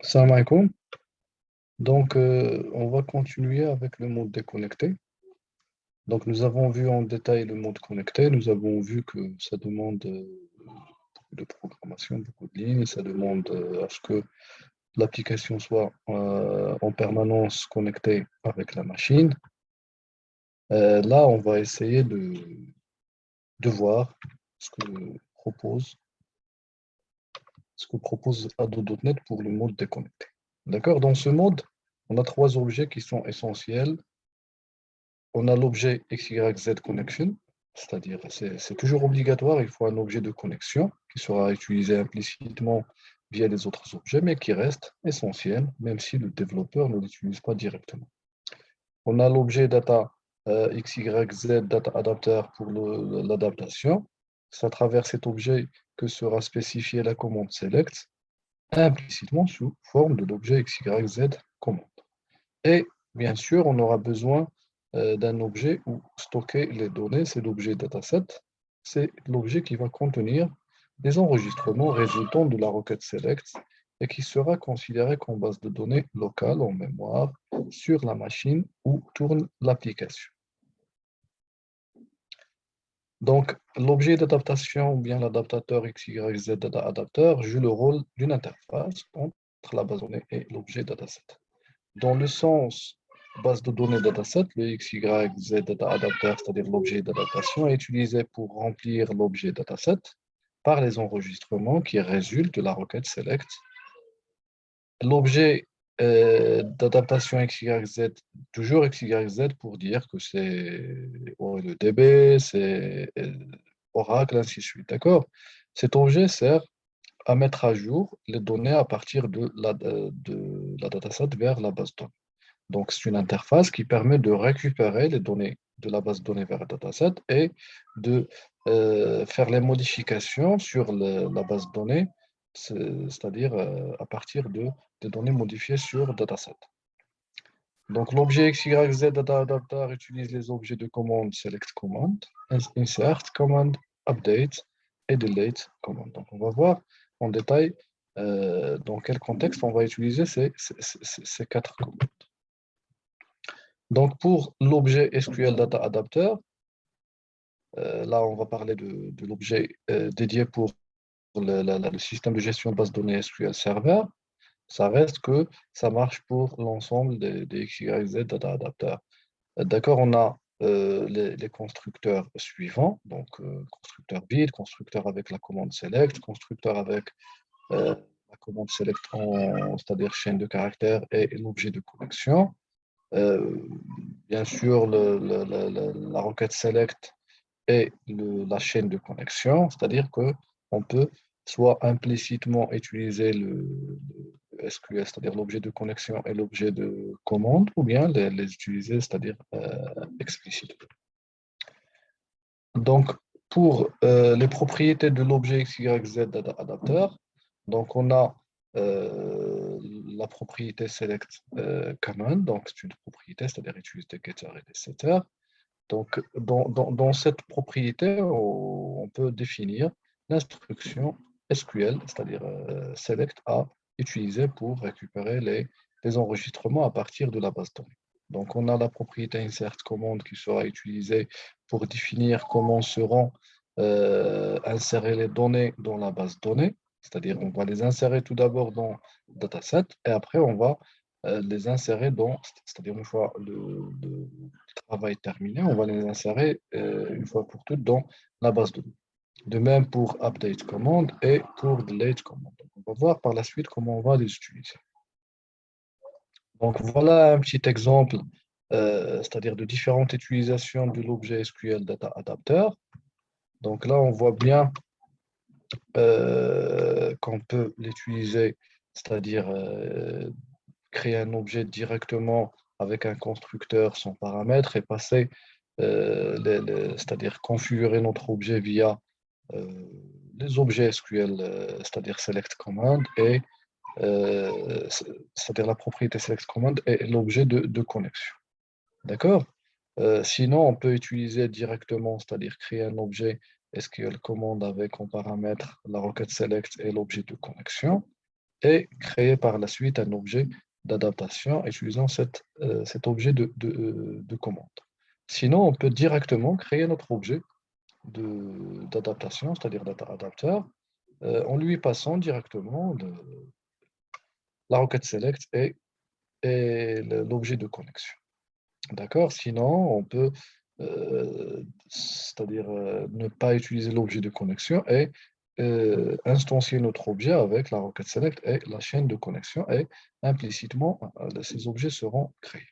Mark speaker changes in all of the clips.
Speaker 1: Salam alaikum. Donc, on va continuer avec le mode déconnecté. Donc, nous avons vu en détail le mode connecté. Nous avons vu que ça demande beaucoup de programmation, beaucoup de lignes. Ça demande à ce que l'application soit en permanence connectée avec la machine. Là, on va essayer de voir ce que propose, ce que propose Ado.NET pour le mode déconnecté. D'accord? Dans ce mode, on a trois objets qui sont essentiels. On a l'objet XYZ connection, c'est-à-dire c'est toujours obligatoire, il faut un objet de connexion qui sera utilisé implicitement via les autres objets, mais qui reste essentiel, même si le développeur ne l'utilise pas directement. On a l'objet data XYZ data adapter pour l'adaptation. C'est à travers cet objet que sera spécifiée la commande select, implicitement sous forme de l'objet XYZ commande. Et bien sûr, on aura besoin d'un objet où stocker les données, c'est l'objet dataset. C'est l'objet qui va contenir des enregistrements résultant de la requête select et qui sera considéré comme base de données locale en mémoire sur la machine où tourne l'application. Donc, l'objet d'adaptation ou bien l'adaptateur XYZ data adapter joue le rôle d'une interface entre la base de données et l'objet dataset. Dans le sens base de données dataset, le XYZ data adapter, c'est-à-dire l'objet d'adaptation, est utilisé pour remplir l'objet dataset par les enregistrements qui résultent de la requête select. L'objet d'adaptation XYZ, toujours XYZ pour dire que c'est OLEDB, c'est Oracle, ainsi de suite. D'accord? Cet objet sert à mettre à jour les données à partir de la dataset vers la base de données. Donc, c'est une interface qui permet de récupérer les données de la base de données vers le dataset et de faire les modifications sur la base de données, c'est-à-dire à partir des données modifiées sur le dataset. Donc, l'objet XYZ Data Adapter utilise les objets de commande select command, insert command, update et delete command. Donc, on va voir en détail dans quel contexte on va utiliser ces quatre commandes. Donc, pour l'objet SQL Data Adapter, là, on va parler de l'objet dédié pour le système de gestion de base de données SQL Server. Ça reste que ça marche pour l'ensemble des XYZ Data Adapter. D'accord, on a les constructeurs suivants, donc constructeur build, constructeur avec la commande select, constructeur avec la commande select, c'est-à-dire chaîne de caractères et l'objet de connexion. Euh, Bien sûr, la requête select et la chaîne de connexion, c'est-à-dire qu'on peut soit implicitement utiliser le SQL, c'est-à-dire l'objet de connexion et l'objet de commande, ou bien les utiliser, c'est-à-dire explicitement. Donc, pour les propriétés de l'objet XYZ adapter, donc on a la propriété select command, donc c'est une propriété, c'est-à-dire utilise des getters et des setters. Donc, dans cette propriété, on peut définir l'instruction SQL, c'est-à-dire select à utiliser pour récupérer les enregistrements à partir de la base de données. Donc, on a la propriété insert command qui sera utilisée pour définir comment seront insérées les données dans la base de données. C'est-à-dire, on va les insérer tout d'abord dans le dataset et après, on va les insérer c'est-à-dire une fois le travail terminé, on va les insérer une fois pour toutes dans la base de données. De même pour update commande et pour delete commande. Donc, on va voir par la suite comment on va les utiliser. Donc voilà un petit exemple, c'est-à-dire de différentes utilisations de l'objet SQL Data Adapter. Donc là, on voit bien qu'on peut l'utiliser, c'est-à-dire créer un objet directement avec un constructeur sans paramètres et passer, c'est-à-dire configurer notre objet via les objets SQL, c'est-à-dire select command et c'est-à-dire la propriété select command et l'objet de connexion. D'accord? Sinon, on peut utiliser directement, c'est-à-dire créer un objet SQL command avec en paramètre la requête select et l'objet de connexion. et créer par la suite un objet d'adaptation utilisant cet objet de commande. Sinon, on peut directement créer notre objet d'adaptation, c'est-à-dire data adapter, en lui passant directement la requête select et l'objet de connexion. D'accord? Sinon, on peut c'est-à-dire ne pas utiliser l'objet de connexion et instancier notre objet avec la requête select et la chaîne de connexion et implicitement, ces objets seront créés.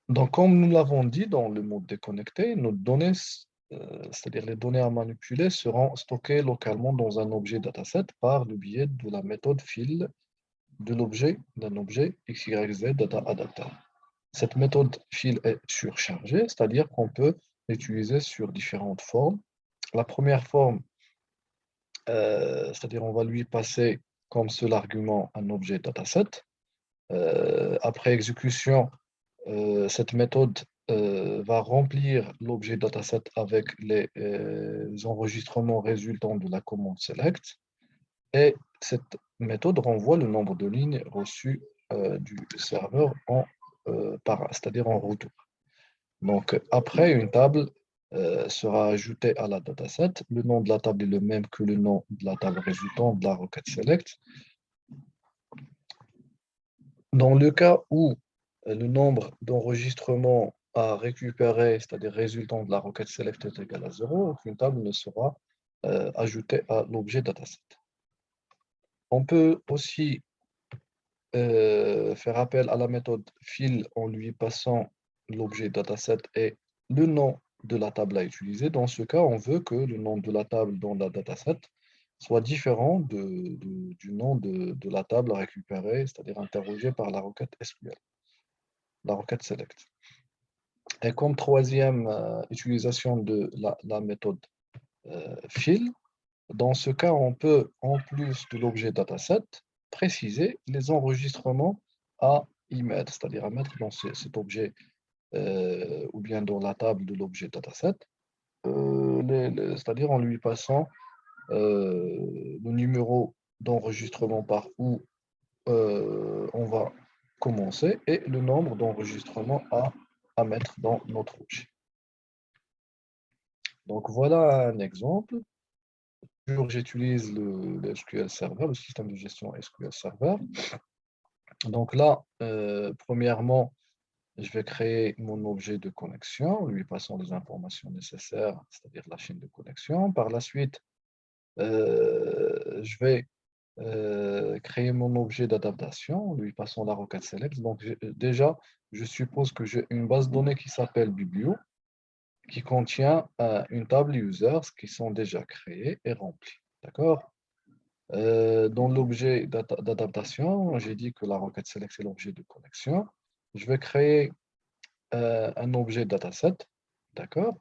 Speaker 1: Donc, comme nous l'avons dit dans le mode déconnecté, nos données, c'est-à-dire les données à manipuler, seront stockées localement dans un objet dataset par le biais de la méthode fill d'un objet XYZ Data Adapter. Cette méthode fill est surchargée, c'est-à-dire qu'on peut l'utiliser sur différentes formes. La première forme, c'est-à-dire on va lui passer comme seul argument un objet dataset. Après exécution, cette méthode va remplir l'objet dataset avec les enregistrements résultant de la commande select. Et cette méthode renvoie le nombre de lignes reçues du serveur c'est-à-dire en retour. Donc, après, une table sera ajoutée à la dataset. Le nom de la table est le même que le nom de la table résultante de la requête select. Dans le cas où le nombre d'enregistrements à récupérer, c'est-à-dire résultant de la requête select est égal à 0, aucune table ne sera ajoutée à l'objet dataset. On peut aussi faire appel à la méthode fill en lui passant l'objet dataset et le nom de la table à utiliser. Dans ce cas, on veut que le nom de la table dans la dataset soit différent du nom de la table à récupérer, c'est-à-dire interrogée par la requête SQL, la requête select. Et comme troisième utilisation de la méthode fill, dans ce cas, on peut, en plus de l'objet dataset, préciser les enregistrements à y mettre, c'est-à-dire à mettre dans cet objet ou bien dans la table de l'objet dataset, c'est-à-dire en lui passant le numéro d'enregistrement par où on va commencer et le nombre d'enregistrements à mettre dans notre objet. Donc voilà un exemple. J'utilise le SQL Server, le système de gestion SQL Server. Donc là, premièrement, je vais créer mon objet de connexion, lui passant les informations nécessaires, c'est-à-dire la chaîne de connexion. Par la suite, je vais créer mon objet d'adaptation, lui passant la requête select. Donc déjà, je suppose que j'ai une base de données qui s'appelle Biblio, qui contient une table users qui sont déjà créées et remplies. D'accord? Dans l'objet d'adaptation, j'ai dit que la requête select est l'objet de connexion. Je vais créer un objet dataset, d'accord?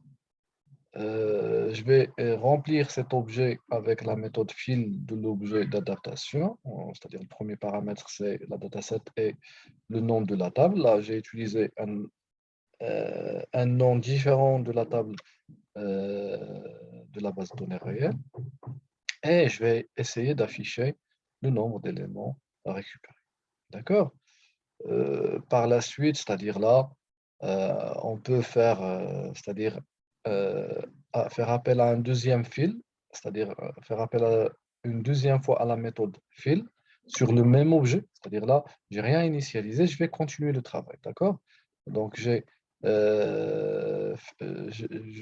Speaker 1: Je vais remplir cet objet avec la méthode fill de l'objet d'adaptation, c'est-à-dire le premier paramètre, c'est la dataset et le nom de la table. Là, j'ai utilisé un nom différent de la table de la base de données réelle. Et je vais essayer d'afficher le nombre d'éléments à récupérer. D'accord? Par la suite, c'est-à-dire là, on peut faire, c'est-à-dire faire appel à un deuxième fil, c'est-à-dire faire appel une deuxième fois à la méthode fill sur le même objet, c'est-à-dire là, j'ai rien initialisé, je vais continuer le travail, d'accord? Donc je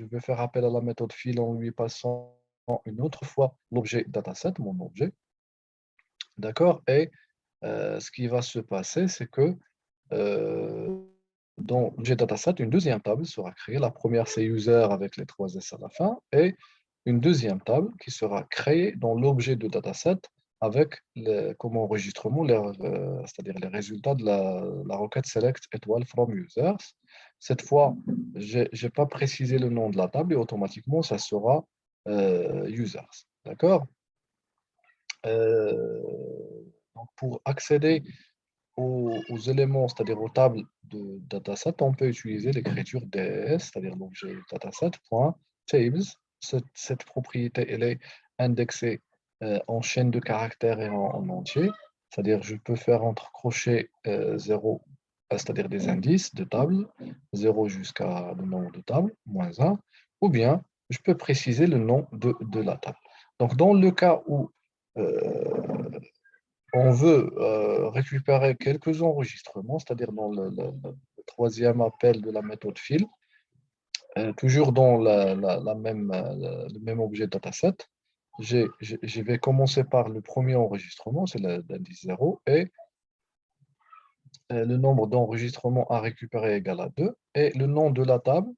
Speaker 1: vais faire appel à la méthode fill en lui passant une autre fois l'objet dataset, mon objet, d'accord? Et ce qui va se passer, c'est que dans l'objet dataset, une deuxième table sera créée. La première, c'est user avec les 3 S à la fin, et une deuxième table qui sera créée dans l'objet de dataset avec comme enregistrement, c'est-à-dire les résultats de la requête select étoile from users. Cette fois, je n'ai pas précisé le nom de la table et automatiquement, ça sera users. D'accord? Euh, donc pour accéder aux éléments, c'est-à-dire aux tables de dataset, on peut utiliser l'écriture DS, c'est-à-dire l'objet dataset.tables. Cette propriété, elle est indexée en chaîne de caractères et en entier. C'est-à-dire, je peux faire entre crochets 0, c'est-à-dire des indices de table, 0 jusqu'à le nombre de tables, -1, ou bien je peux préciser le nom de la table. Donc, dans le cas où on veut récupérer quelques enregistrements, c'est-à-dire dans le troisième appel de la méthode fill, toujours dans le même objet dataset, je vais commencer par le premier enregistrement, c'est l'indice 0, et le nombre d'enregistrements à récupérer est égal à 2, et le nom de la table,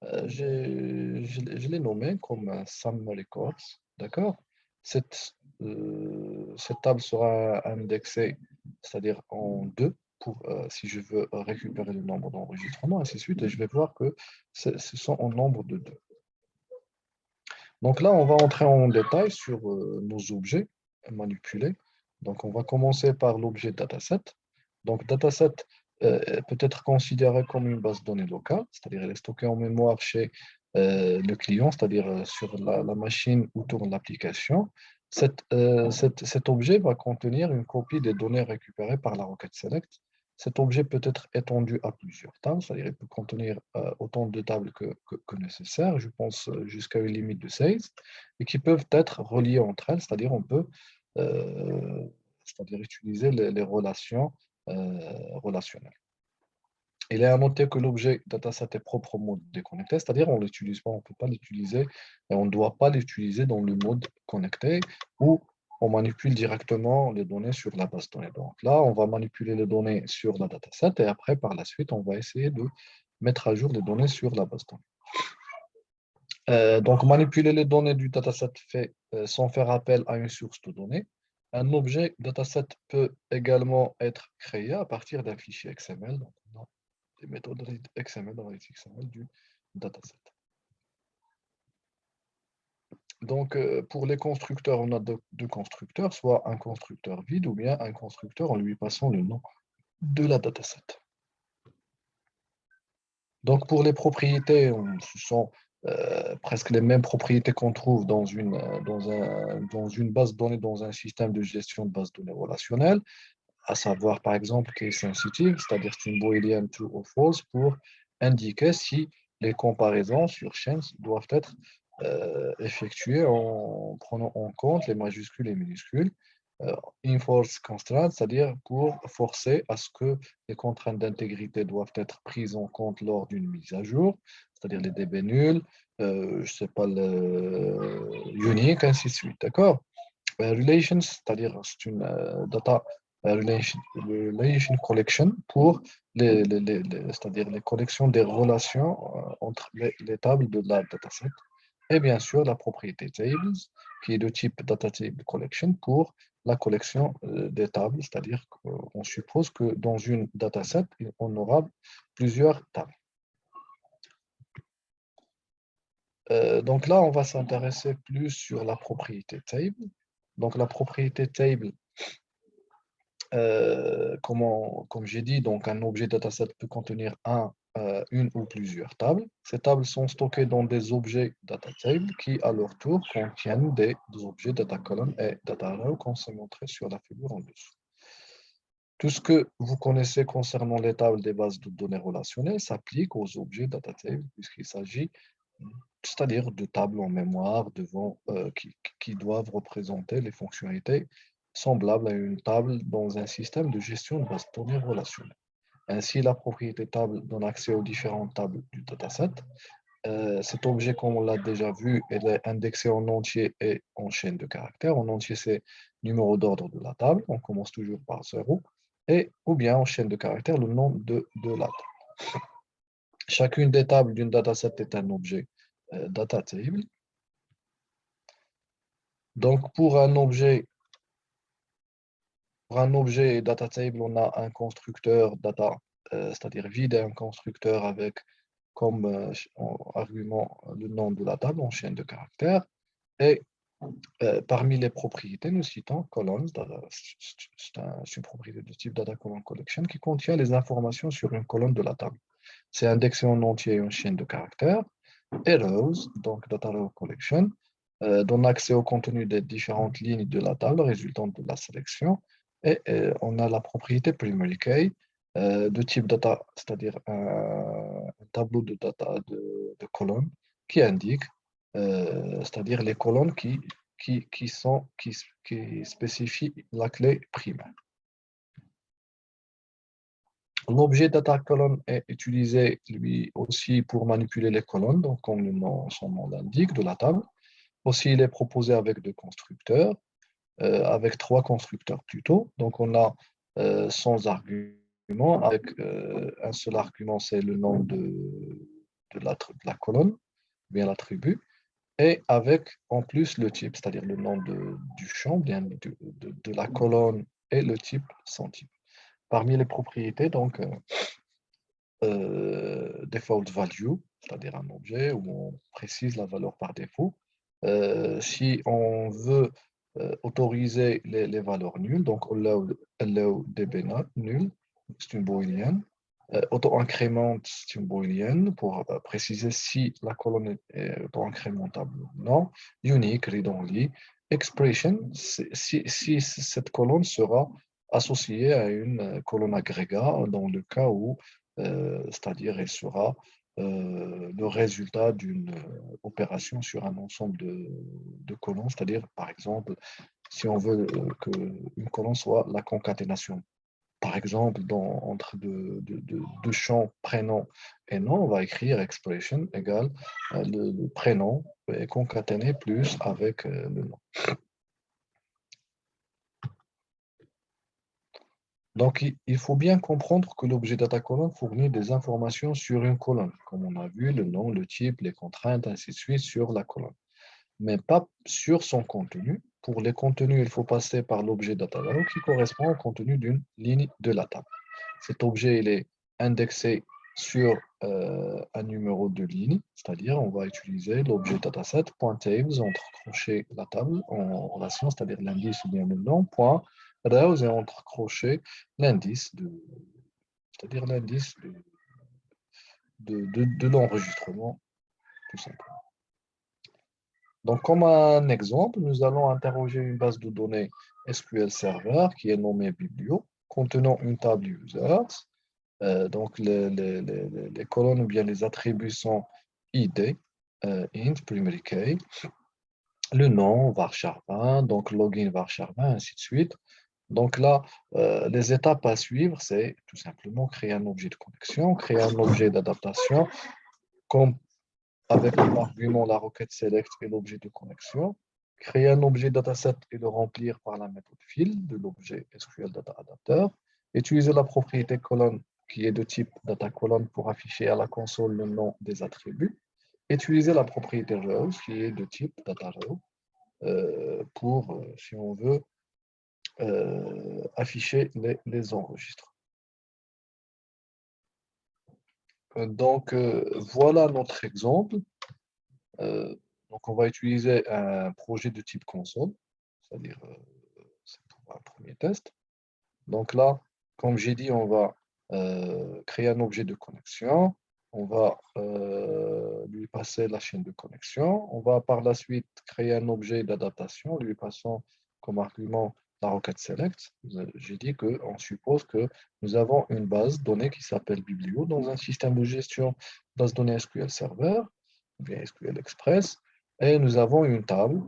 Speaker 1: je l'ai nommé comme Sum Records, d'accord? Cette table sera indexée, c'est-à-dire en 2, si je veux récupérer le nombre d'enregistrements, ainsi de suite, et je vais voir que ce sont en nombre de 2. Donc là, on va entrer en détail sur nos objets manipulés. Donc, on va commencer par l'objet dataset. Donc, dataset peut être considéré comme une base de données locale, c'est-à-dire elle est stockée en mémoire chez le client, c'est-à-dire sur la machine où tourne l'application. Cet objet va contenir une copie des données récupérées par la requête select. Cet objet peut être étendu à plusieurs tables, c'est-à-dire il peut contenir autant de tables que nécessaire, je pense jusqu'à une limite de 16, et qui peuvent être reliées entre elles, c'est-à-dire on peut c'est-à-dire utiliser les relations relationnelles. Il est à noter que l'objet dataset est proprement déconnecté, c'est-à-dire on l'utilise pas, on ne peut pas l'utiliser et on ne doit pas l'utiliser dans le mode connecté où on manipule directement les données sur la base de données. Donc là, on va manipuler les données sur la dataset et après, par la suite, on va essayer de mettre à jour les données sur la base de données. Donc, manipuler les données du dataset sans faire appel à une source de données. Un objet dataset peut également être créé à partir d'un fichier XML. Donc, on a des méthodes XML dans les XML du dataset. Donc, pour les constructeurs, on a deux constructeurs, soit un constructeur vide ou bien un constructeur en lui passant le nom de la dataset. Donc, pour les propriétés, ce sont presque les mêmes propriétés qu'on trouve dans une base de données, dans un système de gestion de base de données relationnelle, à savoir par exemple case sensitive, c'est-à-dire une booléenne true ou false pour indiquer si les comparaisons sur chaîne doivent être effectuées en prenant en compte les majuscules et minuscules. Enforce constraint, c'est-à-dire pour forcer à ce que les contraintes d'intégrité doivent être prises en compte lors d'une mise à jour, c'est-à-dire les DB nuls, je sais pas, le unique, ainsi de suite, d'accord? Relations, c'est-à-dire c'est une data relation collection pour c'est-à-dire les collections des relations entre les tables de la dataset. Et bien sûr, la propriété tables, qui est de type data table collection pour la collection des tables, c'est-à-dire qu'on suppose que dans une dataset, on aura plusieurs tables. Donc là, on va s'intéresser plus sur la propriété table. Donc la propriété table, comme j'ai dit, donc un objet dataset peut contenir une ou plusieurs tables. Ces tables sont stockées dans des objets data table qui, à leur tour, contiennent des objets data column et data row, comme c'est montré sur la figure en dessous. Tout ce que vous connaissez concernant les tables des bases de données relationnelles s'applique aux objets data table, puisqu'il s'agit, c'est-à-dire de tables en mémoire qui doivent représenter les fonctionnalités semblables à une table dans un système de gestion de bases de données relationnelles. Ainsi, la propriété table donne accès aux différentes tables du dataset. Cet objet, comme on l'a déjà vu, il est indexé en entier et en chaîne de caractères. En entier, c'est numéro d'ordre de la table. On commence toujours par 0. Et, ou bien en chaîne de caractères, le nom de la table. Chacune des tables d'une dataset est un objet data table. Donc, pour un objet data table, on a un constructeur data, c'est-à-dire vide, et un constructeur avec comme argument le nom de la table en chaîne de caractères. Et parmi les propriétés, nous citons columns. C'est une propriété de type data column collection qui contient les informations sur une colonne de la table. C'est indexé en entier en chaîne de caractères. Et rows, donc data row collection, donne accès au contenu des différentes lignes de la table résultant de la sélection. Et on a la propriété primary key de type data, c'est-à-dire un tableau de data de colonnes qui indique, c'est-à-dire les colonnes qui spécifient la clé primaire. L'objet data column est utilisé lui aussi pour manipuler les colonnes, donc comme son nom l'indique, de la table. Aussi, il est proposé avec deux constructeurs, avec trois constructeurs plutôt. Donc, on a sans argument, avec un seul argument, c'est le nom de la colonne, bien l'attribut, et avec en plus le type, c'est-à-dire le nom du champ, bien de la colonne et le type sans type. Parmi les propriétés, donc, default value, c'est-à-dire un objet où on précise la valeur par défaut. Si on veut autoriser les valeurs nulles, donc allow db nul, c'est une booléenne. Auto-incrémente, c'est une booléenne pour préciser si la colonne est auto-incrémentable ou non. Unique, read-only. Expression, si cette colonne sera associée à une colonne agrégat dans le cas où c'est-à-dire elle sera le résultat d'une opération sur un ensemble de colonnes, c'est-à-dire par exemple si on veut qu'une colonne soit la concaténation. Par exemple, entre deux champs prénom et nom, on va écrire expression égale le prénom est concaténé plus avec le nom. Donc, il faut bien comprendre que l'objet data column fournit des informations sur une colonne, comme on a vu, le nom, le type, les contraintes, ainsi de suite, sur la colonne, mais pas sur son contenu. Pour les contenus, il faut passer par l'objet data value qui correspond au contenu d'une ligne de la table. Cet objet, il est indexé sur un numéro de ligne, c'est-à-dire on va utiliser l'objet dataset.tables entre crochets la table en relation, c'est-à-dire l'indice ou bien le nom, point rows et entre crochets l'indice c'est-à-dire l'indice de l'enregistrement, tout simplement. Donc, comme un exemple, nous allons interroger une base de données SQL Server qui est nommée Biblio, contenant une table users. Donc, les colonnes ou bien les attributs sont ID, int, primary key, le nom, varchar20, donc login varchar20, ainsi de suite. Donc là, les étapes à suivre, c'est tout simplement créer un objet de connexion, créer un objet d'adaptation, comme avec l'argument, la requête select et l'objet de connexion, créer un objet dataset et le remplir par la méthode fill de l'objet SQL Data Adapter, utiliser la propriété colonne qui est de type data colonne pour afficher à la console le nom des attributs, utiliser la propriété rows qui est de type data row pour, si on veut, afficher les enregistres. Donc, voilà notre exemple. Donc, on va utiliser un projet de type console, c'est-à-dire c'est pour un premier test. Donc là, comme j'ai dit, on va créer un objet de connexion. On va lui passer la chaîne de connexion. On va par la suite créer un objet d'adaptation, lui passant comme argument la requête select. J'ai dit qu'on suppose que nous avons une base de données qui s'appelle Biblio dans un système de gestion base de données SQL Server, ou bien SQL Express, et nous avons une table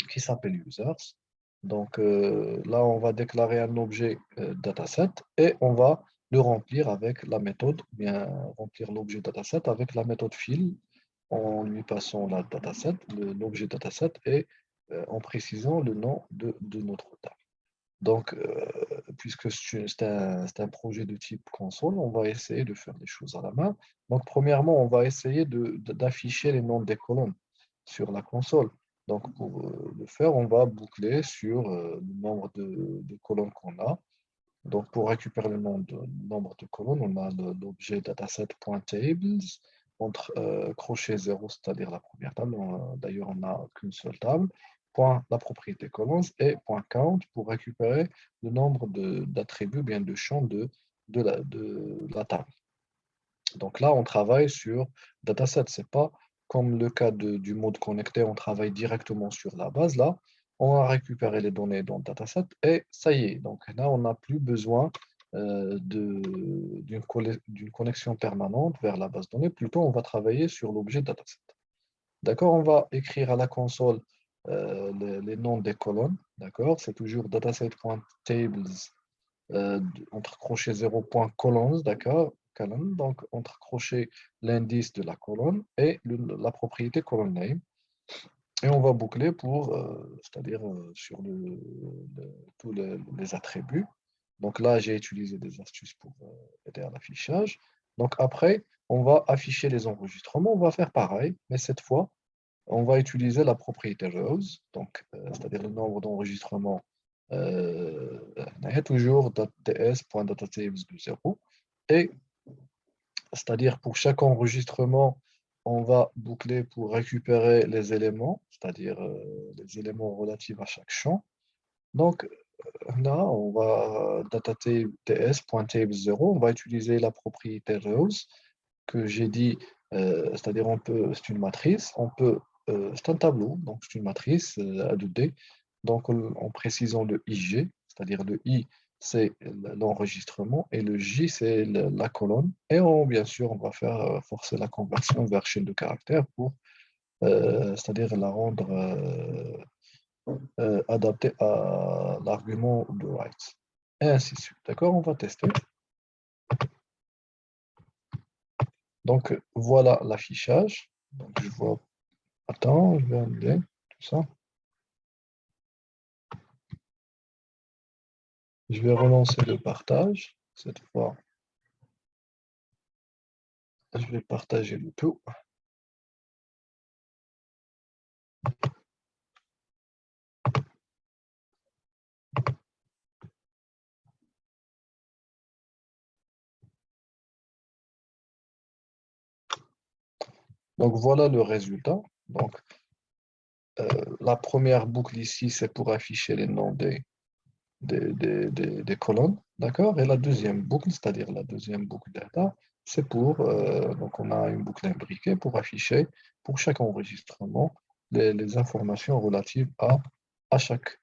Speaker 1: qui s'appelle users. Donc là, on va déclarer un objet dataset et on va le remplir avec la méthode, bien remplir l'objet dataset avec la méthode fill en lui passant la dataset, l'objet dataset et en précisant le nom de notre table. Donc, puisque c'est un projet de type console, on va essayer de faire les choses à la main. Donc, premièrement, on va essayer d'afficher les noms des colonnes sur la console. Donc, pour le faire, on va boucler sur le nombre de colonnes qu'on a. Donc, pour récupérer le nombre de colonnes, on a l'objet dataset.tables entre crochet 0, c'est-à-dire la première table. D'ailleurs, on n'a qu'une seule table. Point la propriété colonnes et point count pour récupérer le nombre d'attributs, bien de champs de la table. Donc là, on travaille sur dataset. Ce n'est pas comme le cas du mode connecté, on travaille directement sur la base. Là, on a récupéré les données dans le dataset et ça y est. Donc là, on n'a plus besoin d'une connexion permanente vers la base de données. Plutôt, on va travailler sur l'objet dataset. D'accord, on va écrire à la console les noms des colonnes. D'accord, c'est toujours dataset.tables entre crochets 0.colons, d'accord, colonne, donc entre crochets l'indice de la colonne et la propriété colonne name. Et on va boucler pour, c'est-à-dire sur tous les attributs. Donc là, j'ai utilisé des astuces pour aider à l'affichage. Donc après, on va afficher les enregistrements. On va faire pareil, mais cette fois, on va utiliser la propriété rows, donc c'est-à-dire le nombre d'enregistrements toujours .ts.datatable de 0. Et c'est-à-dire pour chaque enregistrement, on va boucler pour récupérer les éléments, c'est-à-dire les éléments relatifs à chaque champ. Donc là, on va ts.table0, on va utiliser la propriété rows que j'ai dit, c'est-à-dire c'est une matrice, c'est un tableau, donc c'est une matrice à 2D, donc en précisant le IG, c'est-à-dire le I, c'est l'enregistrement, et le J, c'est la colonne, et bien sûr, on va faire forcer la conversion vers chaîne de caractères pour, c'est-à-dire la rendre adaptée à l'argument de write, et ainsi de suite. D'accord, on va tester. Donc, voilà l'affichage. Donc, je vois. Attends, je vais annuler tout ça. Je vais relancer le partage. Cette fois, je vais partager le tout. Donc, voilà le résultat. Donc, la première boucle ici, c'est pour afficher les noms des colonnes. D'accord? Et la deuxième boucle, c'est-à-dire la deuxième boucle data, c'est pour, donc on a une boucle imbriquée pour afficher pour chaque enregistrement les informations relatives à chaque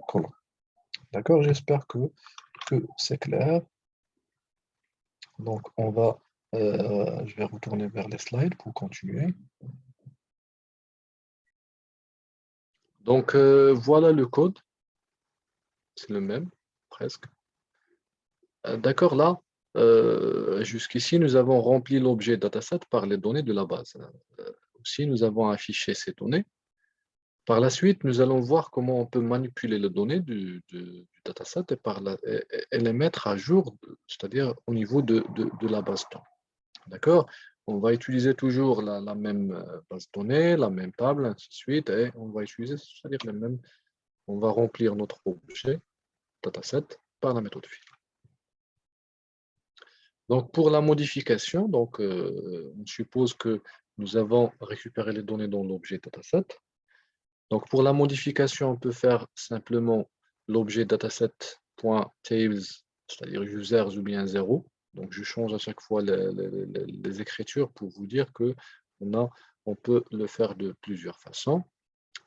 Speaker 1: colonne. D'accord? J'espère que c'est clair. Donc, je vais retourner vers les slides pour continuer. Donc, voilà le code. C'est le même, presque. D'accord, là, jusqu'ici, nous avons rempli l'objet dataset par les données de la base. Aussi, nous avons affiché ces données. Par la suite, nous allons voir comment on peut manipuler les données du dataset et les mettre à jour, c'est-à-dire au niveau de la base de données. D'accord? On va utiliser toujours la même base de données, la même table, ainsi de suite, et on va utiliser, c'est-à-dire on va remplir notre objet dataset par la méthode fill. Donc, pour la modification, donc, on suppose que nous avons récupéré les données dans l'objet dataset. Donc, pour la modification, on peut faire simplement l'objet dataset.tables, c'est-à-dire users ou bien 0. Donc, je change à chaque fois les écritures pour vous dire que on peut le faire de plusieurs façons.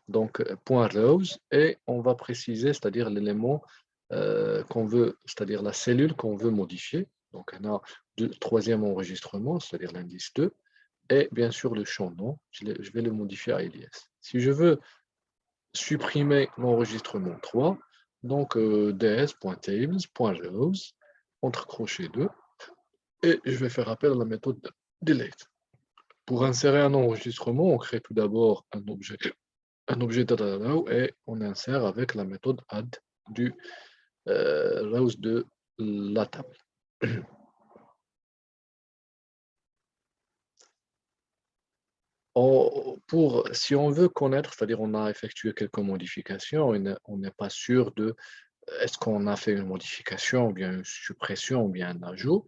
Speaker 1: Donc, .rows, et on va préciser, c'est-à-dire l'élément qu'on veut, c'est-à-dire la cellule qu'on veut modifier. Donc, on a le troisième enregistrement, c'est-à-dire l'indice 2, et bien sûr le champ nom, je vais le modifier à alias. Si je veux supprimer l'enregistrement 3, donc ds.tables.rows, entre crochets 2, et je vais faire appel à la méthode delete. Pour insérer un enregistrement, on crée tout d'abord un objet data et on insère avec la méthode add du rows de la table. Si on veut connaître, c'est-à-dire on a effectué quelques modifications, on n'est pas sûr de est-ce qu'on a fait une modification ou bien une suppression ou bien un ajout.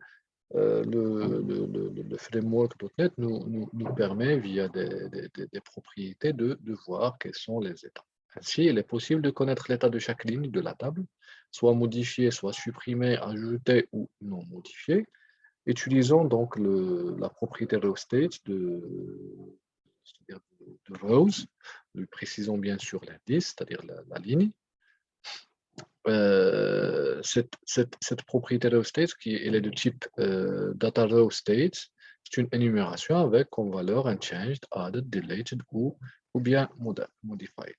Speaker 1: Le framework.NET nous permet, via des propriétés, de voir quels sont les états. Ainsi, il est possible de connaître l'état de chaque ligne de la table, soit modifiée, soit supprimée, ajoutée ou non modifiée. utilisant donc la propriété rewState c'est-à-dire de rows, lui précisons bien sûr l'indice, c'est-à-dire la ligne. Cette propriété rewState, elle est de type data rewState, c'est une énumération avec comme valeur unchanged, added, deleted ou bien modified.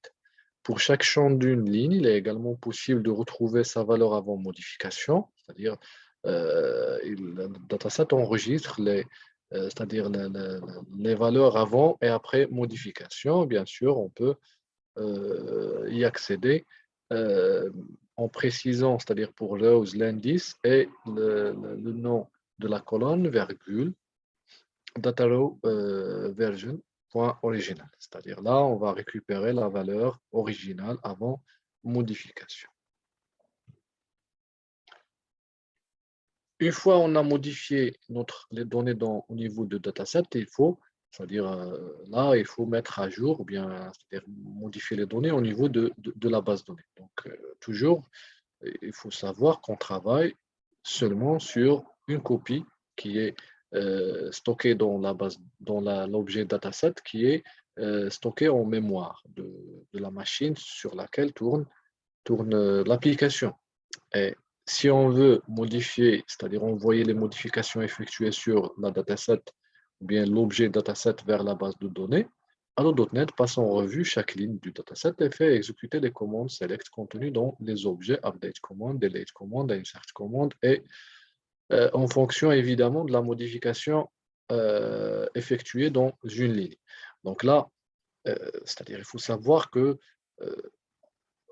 Speaker 1: Pour chaque champ d'une ligne, il est également possible de retrouver sa valeur avant modification, c'est-à-dire le dataset enregistre c'est-à-dire les valeurs avant et après modification. Bien sûr, on peut y accéder en précisant, c'est-à-dire pour rows, l'indice et le nom de la colonne, virgule, data row version, point original. C'est-à-dire là, on va récupérer la valeur originale avant modification. Une fois on a modifié les données au niveau de dataset, il faut, c'est-à-dire là, il faut mettre à jour, ou bien modifier les données au niveau de la base de données. Donc, toujours, il faut savoir qu'on travaille seulement sur une copie qui est stockée dans la base, dans l'objet dataset qui est stocké en mémoire de la machine sur laquelle tourne l'application. Et si on veut modifier, c'est-à-dire envoyer les modifications effectuées sur la dataset ou bien l'objet dataset vers la base de données, Allo.NET passe en revue chaque ligne du dataset et fait exécuter les commandes select contenues dans les objets update command, delete command, insert command et en fonction évidemment de la modification effectuée dans une ligne. Donc là, c'est-à-dire il faut savoir que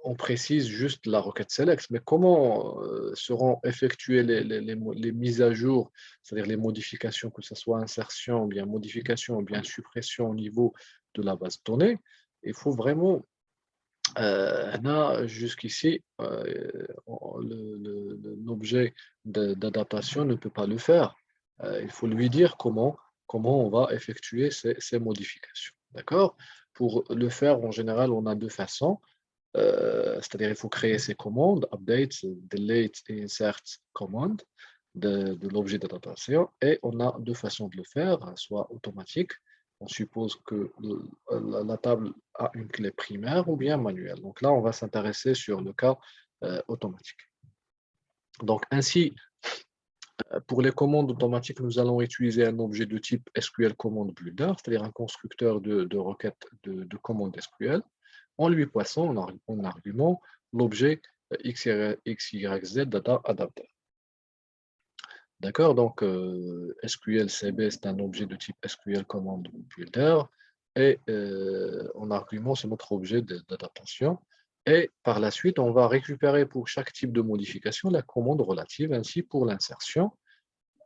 Speaker 1: on précise juste la requête select, mais comment seront effectuées les mises à jour, c'est-à-dire les modifications, que ce soit insertion, ou bien modification, ou bien suppression au niveau de la base de données. Il faut vraiment, jusqu'ici, l'objet d'adaptation ne peut pas le faire. Il faut lui dire comment on va effectuer ces modifications. D'accord? Pour le faire, en général, on a deux façons. C'est-à-dire il faut créer ces commandes, update, delete et insert command de l'objet d'adaptation. Et on a deux façons de le faire, soit automatique, on suppose que la table a une clé primaire ou bien manuelle. Donc là, on va s'intéresser sur le cas automatique. Donc ainsi, pour les commandes automatiques, nous allons utiliser un objet de type SQL Command Builder, c'est-à-dire un constructeur de requêtes de commandes SQL, en lui passant en argument l'objet XYZ Data Adapter. D'accord, donc SQL CB, c'est un objet de type SQL Command Builder, et en argument, c'est notre objet d'adaptation. Et par la suite, on va récupérer pour chaque type de modification la commande relative, ainsi pour l'insertion.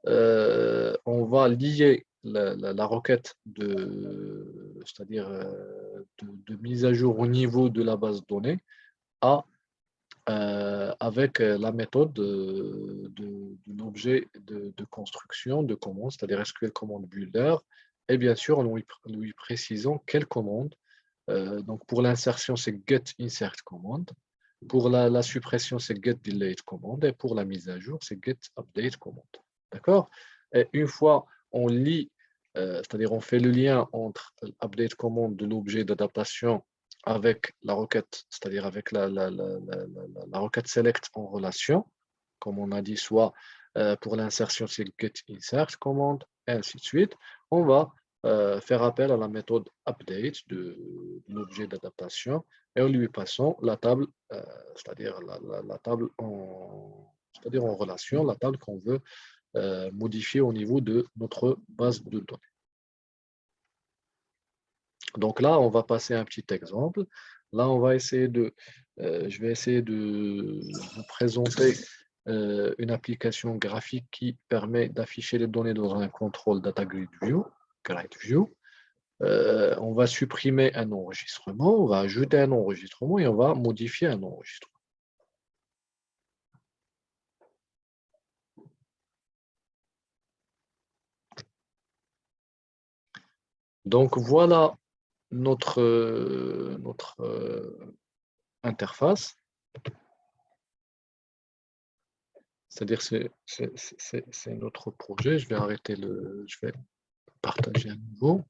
Speaker 1: On va lier la requête c'est-à-dire de mise à jour au niveau de la base de données avec la méthode de l'objet de construction de commande, c'est-à-dire SQL Command Builder, et bien sûr, en lui précisant quelle commande. Donc pour l'insertion, c'est get insert command. Pour la suppression, c'est get delete command. Et pour la mise à jour, c'est get update command. D'accord? Et une fois on lit, c'est-à-dire on fait le lien entre l'update command de l'objet d'adaptation avec la requête, c'est-à-dire avec la requête select en relation, comme on a dit, soit pour l'insertion, c'est get insert command, et ainsi de suite, on va faire appel à la méthode update de l'objet d'adaptation et en lui passant la table, c'est-à-dire la table c'est-à-dire en relation, la table qu'on veut modifier au niveau de notre base de données. Donc là, on va passer un petit exemple. Là, on va essayer je vais essayer de vous présenter une application graphique qui permet d'afficher les données dans un contrôle data grid view. On va supprimer un enregistrement, on va ajouter un enregistrement et on va modifier un enregistrement. Donc voilà notre interface. C'est-à-dire c'est notre projet. Je vais arrêter je vais partager à nouveau.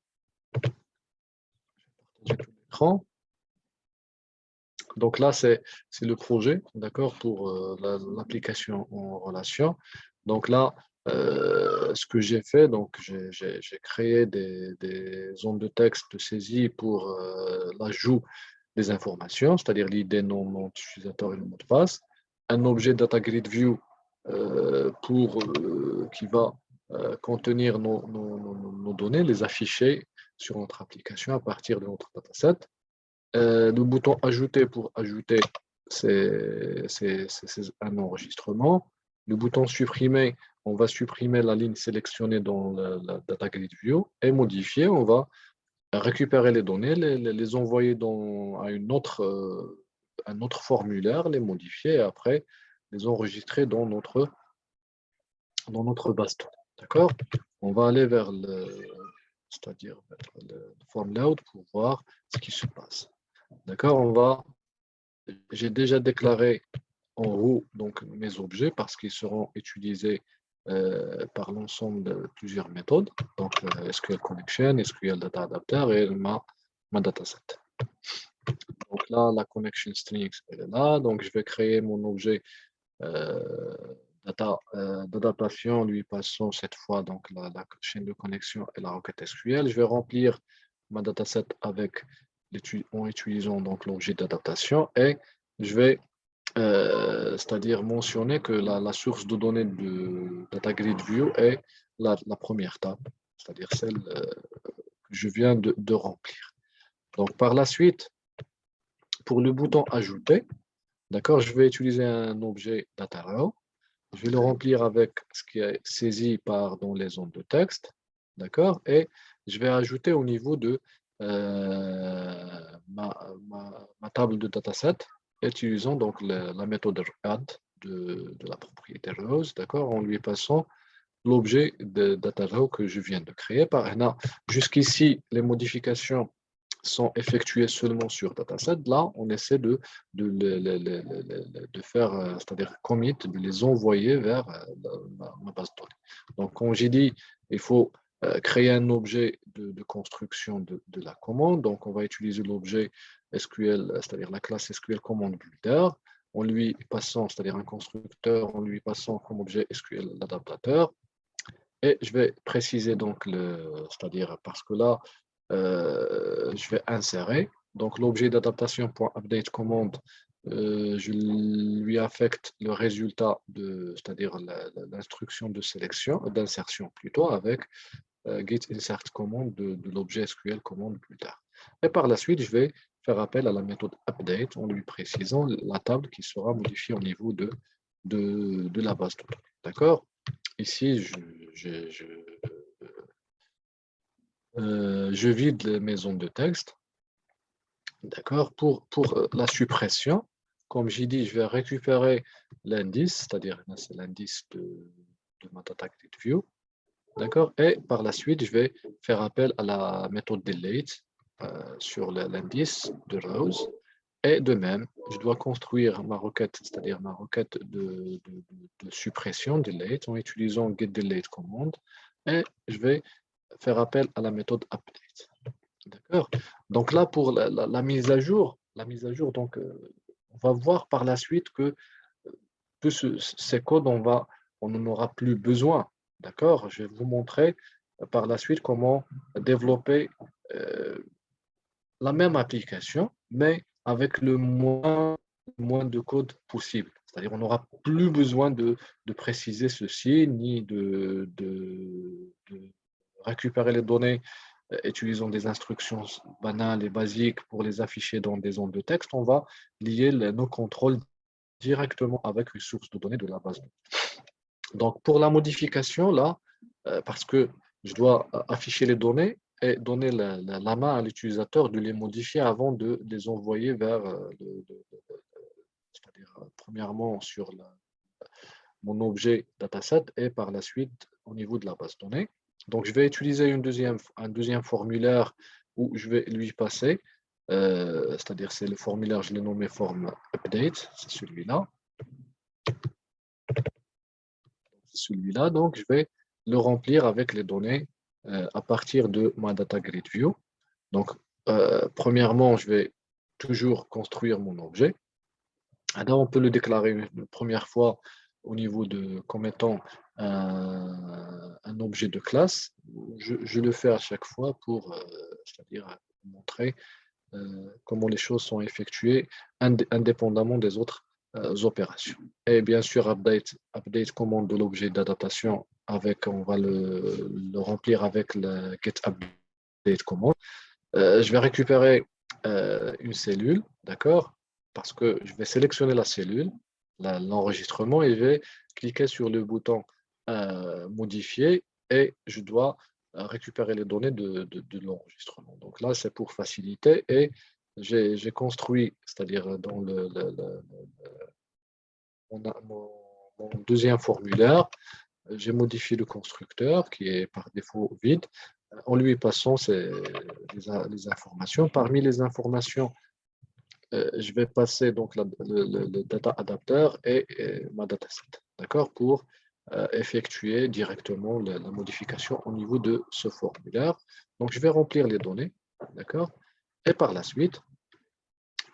Speaker 1: Partager tout l'écran. Donc là, c'est le projet, d'accord, pour l'application en relation. Donc là, ce que j'ai fait, donc j'ai créé des zones de texte de saisie pour l'ajout des informations, c'est-à-dire l'idée, nom d'utilisateur et le mot de passe. Un objet data grid view qui va contenir nos données, les afficher sur notre application à partir de notre dataset. Le bouton ajouter pour ajouter, c'est un enregistrement. Le bouton supprimer, on va supprimer la ligne sélectionnée dans la data grid view et modifier, on va récupérer les données, les envoyer à un autre formulaire, les modifier et après les enregistrer dans notre base de données. D'accord? On va aller vers c'est-à-dire le form load pour voir ce qui se passe. D'accord? J'ai déjà déclaré en haut donc mes objets parce qu'ils seront utilisés par l'ensemble de plusieurs méthodes. Donc SQL Connection, SQL Data Adapter et ma dataset. Donc là, la connection string elle est là. Donc je vais créer mon objet d'adaptation, lui passant cette fois donc la chaîne de connexion et la requête SQL. Je vais remplir ma dataset en utilisant donc l'objet d'adaptation et je vais c'est-à-dire mentionner que la source de données de Data Grid View est la première table, c'est-à-dire celle que je viens de remplir. Donc par la suite, pour le bouton ajouter, d'accord, je vais utiliser un objet DataRow. Je vais le remplir avec ce qui est saisi dans les zones de texte, d'accord, et je vais ajouter au niveau de ma table de dataset, utilisant donc la méthode add de la propriété rows, d'accord, en lui passant l'objet de DataRow que je viens de créer. Jusqu'ici, les modifications sont effectuées seulement sur dataset. Là, on essaie de faire, c'est-à-dire commit, de les envoyer vers ma base de données. Donc, comme j'ai dit, il faut créer un objet de construction de la commande. Donc, on va utiliser l'objet SQL, c'est-à-dire la classe SQL Command Builder, en lui passant, c'est-à-dire un constructeur, en lui passant comme objet SQL l'adaptateur. Et je vais préciser donc c'est-à-dire parce que là, je vais insérer. Donc l'objet d'adaptation.update commande, je lui affecte le résultat c'est-à-dire l'instruction de sélection, d'insertion plutôt, avec get insert commande de l'objet SQL commande plus tard. Et par la suite, je vais faire appel à la méthode update en lui précisant la table qui sera modifiée au niveau de la base de données. D'accord? Ici, je vide mes zones de texte. D'accord. Pour la suppression, comme j'ai dit, je vais récupérer l'indice, c'est-à-dire c'est l'indice de ma data grid view. D'accord. Et par la suite, je vais faire appel à la méthode delete sur l'indice de rows. Et de même, je dois construire ma requête, c'est-à-dire ma requête de suppression, delete, en utilisant getDelete commande. Et je vais faire appel à la méthode update. D'accord. Donc là, pour la mise à jour, donc, on va voir par la suite que ces codes, on n'en aura plus besoin. D'accord. Je vais vous montrer par la suite comment développer la même application, mais avec le moins de code possible. C'est-à-dire on n'aura plus besoin de préciser ceci, ni de récupérer les données utilisant des instructions banales et basiques pour les afficher dans des zones de texte. On va lier nos contrôles directement avec une source de données de la base. Donc pour la modification, là, parce que je dois afficher les données et donner la main à l'utilisateur de les modifier avant de les envoyer vers, c'est-à-dire premièrement sur mon objet dataset et par la suite au niveau de la base de données. Donc je vais utiliser un deuxième formulaire où je vais lui passer, c'est-à-dire c'est le formulaire, je l'ai nommé form update, c'est celui-là. celui-là, donc je vais le remplir avec les données à partir de ma data grid view. Donc, premièrement, je vais toujours construire mon objet. Alors, on peut le déclarer une première fois au niveau de comme étant un objet de classe. Je le fais à chaque fois pour, c'est-à-dire montrer comment les choses sont effectuées indépendamment des autres opérations. Et bien sûr, update commande de l'objet d'adaptation avec, on va le remplir avec le get update commande. Je vais récupérer une cellule, d'accord? Parce que je vais sélectionner la cellule, l'enregistrement, et je vais cliquer sur le bouton modifier et je dois récupérer les données de l'enregistrement. Donc là, c'est pour faciliter et j'ai construit, c'est-à-dire dans mon deuxième formulaire, j'ai modifié le constructeur qui est par défaut vide en lui passant les informations. Parmi les informations, je vais passer donc le data adapter et ma dataset, d'accord, pour effectuer directement la modification au niveau de ce formulaire. Donc, je vais remplir les données, d'accord, et par la suite,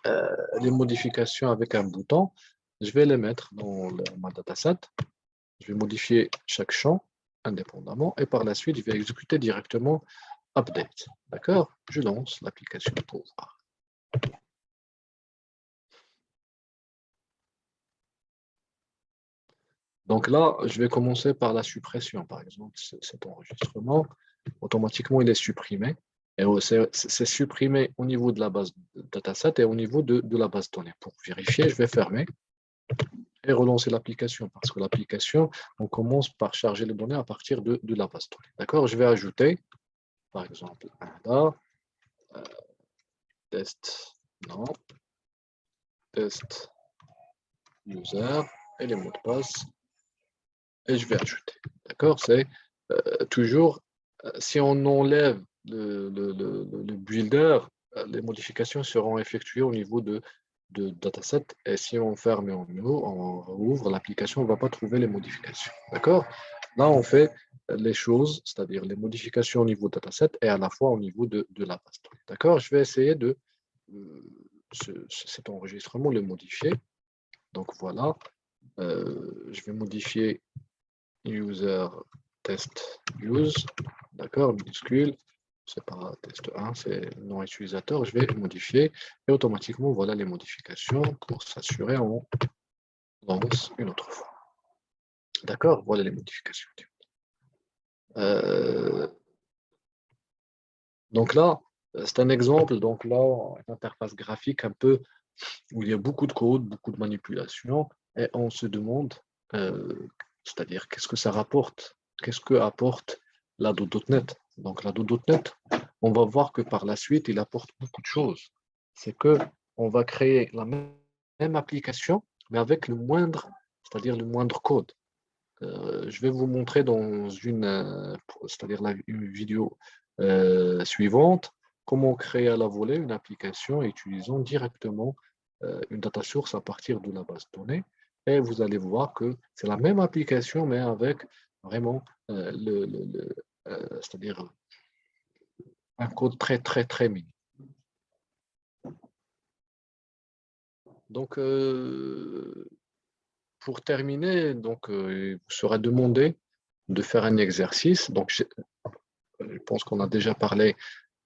Speaker 1: les modifications avec un bouton, je vais les mettre dans ma dataset. Je vais modifier chaque champ indépendamment et par la suite, je vais exécuter directement update. D'accord? Je lance l'application pour voir. Donc là, je vais commencer par la suppression. Par exemple, cet enregistrement, automatiquement, il est supprimé. Et c'est supprimé au niveau de la base dataset et au niveau de la base donnée. Pour vérifier, je vais fermer et relancer l'application parce que l'application, on commence par charger les données à partir de la base donnée. D'accord? Je vais ajouter, par exemple, un test, non, test user et les mots de passe et je vais ajouter. D'accord? C'est toujours, si on enlève le builder, les modifications seront effectuées au niveau de dataset et si on ferme et on ouvre, l'application ne va pas trouver les modifications. D'accord? Là, on fait les choses, c'est-à-dire les modifications au niveau dataset et à la fois au niveau de la base. D'accord? Je vais essayer de cet enregistrement, le modifier. Donc voilà, je vais modifier user test use, d'accord, minuscule, c'est pas test 1, c'est nom utilisateur, je vais modifier et automatiquement, voilà les modifications pour s'assurer, on lance une autre fois. D'accord, voilà les modifications. Donc là, c'est un exemple, donc là, une interface graphique un peu où il y a beaucoup de code, beaucoup de manipulation, et on se demande, c'est-à-dire qu'est-ce que ça rapporte, qu'est-ce que apporte l'Ado.NET. Donc l'Ado.NET, on va voir que par la suite, il apporte beaucoup de choses. C'est que on va créer la même application, mais avec le moindre, c'est-à-dire le moindre code. Je vais vous montrer dans c'est-à-dire une vidéo suivante, comment créer à la volée une application utilisant directement une data source à partir de la base de données. Et vous allez voir que c'est la même application, mais avec vraiment c'est-à-dire un code très, très, très mini. Donc, pour terminer, donc, il vous sera demandé de faire un exercice. Donc, je pense qu'on a déjà parlé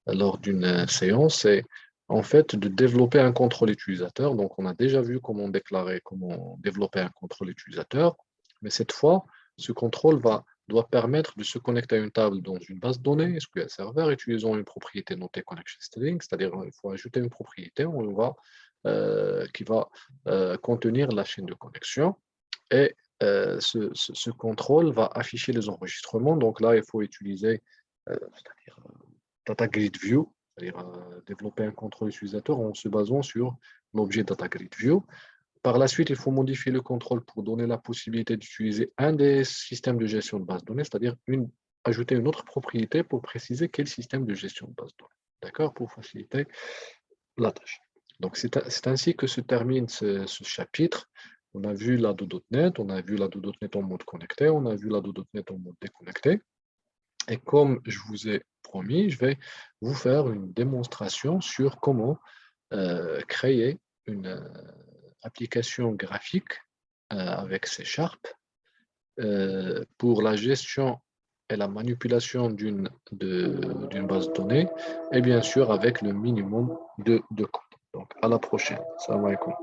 Speaker 1: lors d'une séance, c'est en fait de développer un contrôle utilisateur. Donc, on a déjà vu comment déclarer, comment développer un contrôle utilisateur, mais cette fois, ce contrôle doit permettre de se connecter à une table dans une base de données SQL Server utilisant une propriété notée connection string, c'est-à-dire il faut ajouter une propriété qui va contenir la chaîne de connexion et ce contrôle va afficher les enregistrements. Donc là, il faut utiliser c'est-à-dire Data Grid View, c'est-à-dire développer un contrôle utilisateur en se basant sur l'objet Data Grid View. Par la suite, il faut modifier le contrôle pour donner la possibilité d'utiliser un des systèmes de gestion de base de données, c'est-à-dire ajouter une autre propriété pour préciser quel système de gestion de base de données. D'accord? Pour faciliter la tâche. Donc, c'est ainsi que se termine ce chapitre. On a vu la do.NET, on a vu la do.NET en mode connecté, on a vu la do.NET en mode déconnecté. Et comme je vous ai promis, je vais vous faire une démonstration sur comment créer une application graphique avec C# pour la gestion et la manipulation d'une base de données, et bien sûr avec le minimum de code. Donc, à la prochaine. Salam alaikum.